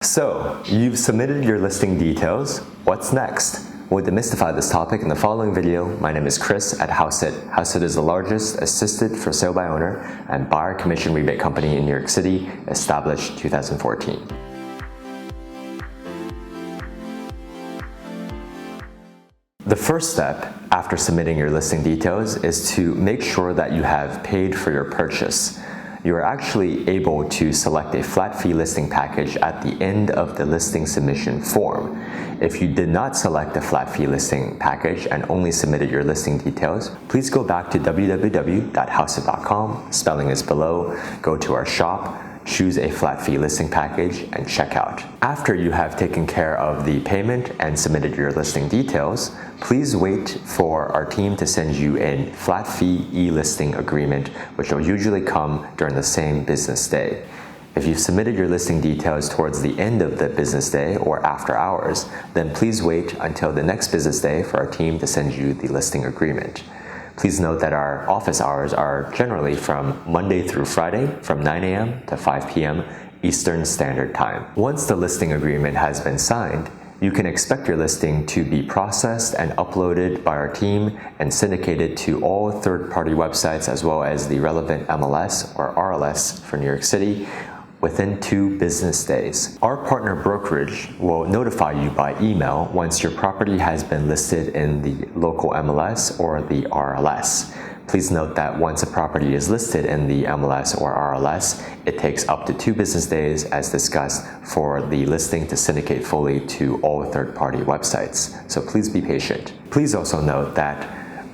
So, you've submitted your listing details. What's next? We'll demystify this topic in the following video. My name is Chris at Hauseit. Hauseit is the largest assisted for sale by owner and buyer commission rebate company in New York City, established 2014. The first step after submitting your listing details is to make sure that you have paid for your purchase. You are actually able to select a flat fee listing package at the end of the listing submission form. If you did not select a flat fee listing package and only submitted your listing details, please go back to www.hauseit.com, spelling is below, go to our shop, choose a flat fee listing package, and check out. After you have taken care of the payment and submitted your listing details, please wait for our team to send you a flat fee e-listing agreement, which will usually come during the same business day. If you've submitted your listing details towards the end of the business day or after hours, then please wait until the next business day for our team to send you the listing agreement. Please note that our office hours are generally from Monday through Friday from 9 a.m. to 5 p.m. Eastern Standard Time. Once the listing agreement has been signed, you can expect your listing to be processed and uploaded by our team and syndicated to all third-party websites as well as the relevant MLS or RLS for New York City within 2 business days. Our partner brokerage will notify you by email once your property has been listed in the local MLS or the RLS. Please note that once a property is listed in the MLS or RLS, it takes up to 2 business days, as discussed, for the listing to syndicate fully to all third-party websites. So please be patient. Please also note that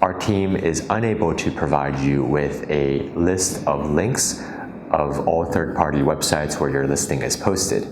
our team is unable to provide you with a list of links of all third-party websites where your listing is posted.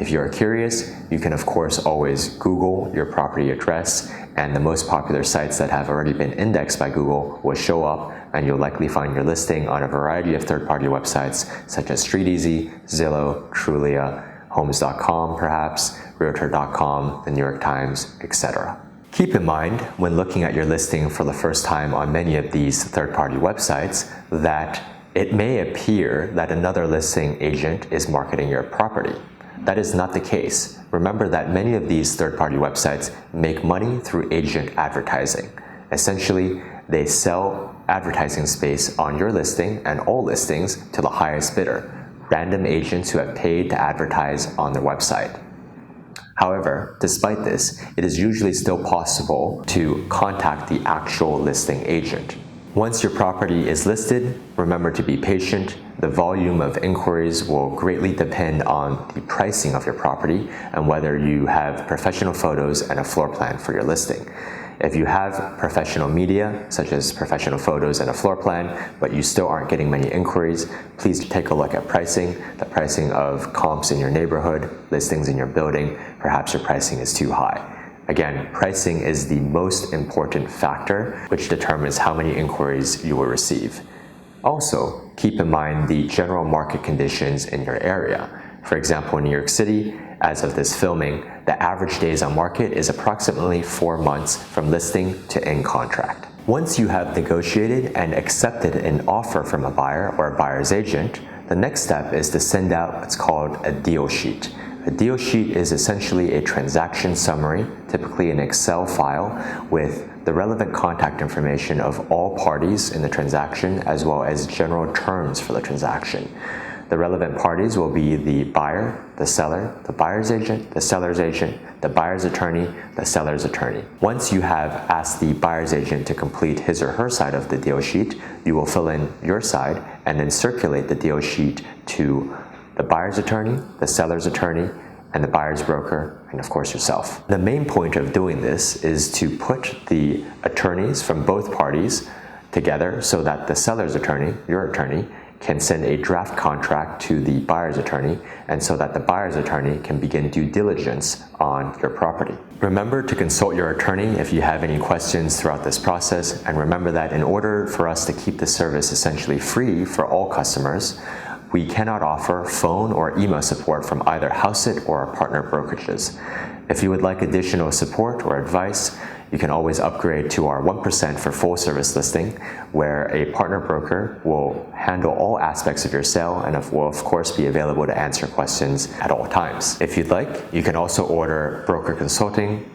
If you are curious, you can of course always Google your property address, and the most popular sites that have already been indexed by Google will show up, and you'll likely find your listing on a variety of third-party websites such as StreetEasy, Zillow, Trulia, Homes.com perhaps, Realtor.com, the New York Times, etc. Keep in mind, when looking at your listing for the first time on many of these third-party websites, that it may appear that another listing agent is marketing your property. That is not the case. Remember that many of these third-party websites make money through agent advertising. Essentially, they sell advertising space on your listing and all listings to the highest bidder, random agents who have paid to advertise on their website. However, despite this, it is usually still possible to contact the actual listing agent. Once your property is listed, remember to be patient. The volume of inquiries will greatly depend on the pricing of your property and whether you have professional photos and a floor plan for your listing. If you have professional media, such as professional photos and a floor plan, but you still aren't getting many inquiries, please take a look at pricing, the pricing of comps in your neighborhood, listings in your building. Perhaps your pricing is too high. Again, pricing is the most important factor which determines how many inquiries you will receive. Also, keep in mind the general market conditions in your area. For example, in New York City, as of this filming, the average days on market is approximately 4 months from listing to end contract. Once you have negotiated and accepted an offer from a buyer or a buyer's agent, the next step is to send out what's called a deal sheet. A deal sheet is essentially a transaction summary, typically an Excel file with the relevant contact information of all parties in the transaction as well as general terms for the transaction. The relevant parties will be the buyer, the seller, the buyer's agent, the seller's agent, the buyer's attorney, the seller's attorney. Once you have asked the buyer's agent to complete his or her side of the deal sheet, you will fill in your side and then circulate the deal sheet to the buyer's attorney, the seller's attorney, and the buyer's broker, and of course yourself. The main point of doing this is to put the attorneys from both parties together so that the seller's attorney, your attorney, can send a draft contract to the buyer's attorney, and so that the buyer's attorney can begin due diligence on your property. Remember to consult your attorney if you have any questions throughout this process, and remember that in order for us to keep the service essentially free for all customers, we cannot offer phone or email support from either Hauseit or our partner brokerages. If you would like additional support or advice, you can always upgrade to our 1% for full service listing, where a partner broker will handle all aspects of your sale and will of course be available to answer questions at all times. If you'd like, you can also order broker consulting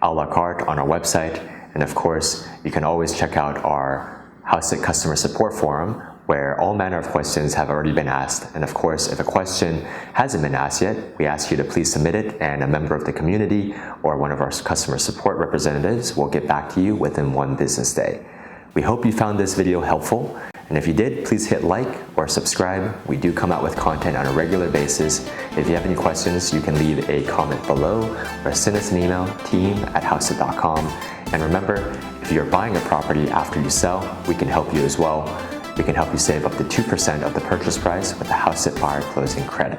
a la carte on our website, and of course, you can always check out our Hauseit customer support forum, where all manner of questions have already been asked. And of course, if a question hasn't been asked yet, we ask you to please submit it, and a member of the community or one of our customer support representatives will get back to you within 1 business day. We hope you found this video helpful, and if you did, please hit like or subscribe. We do come out with content on a regular basis. If you have any questions, you can leave a comment below or send us an email, team@hauseit.com. And remember, if you're buying a property after you sell, we can help you as well. We can help you save up to 2% of the purchase price with the Hauseit Buyer Closing Credit.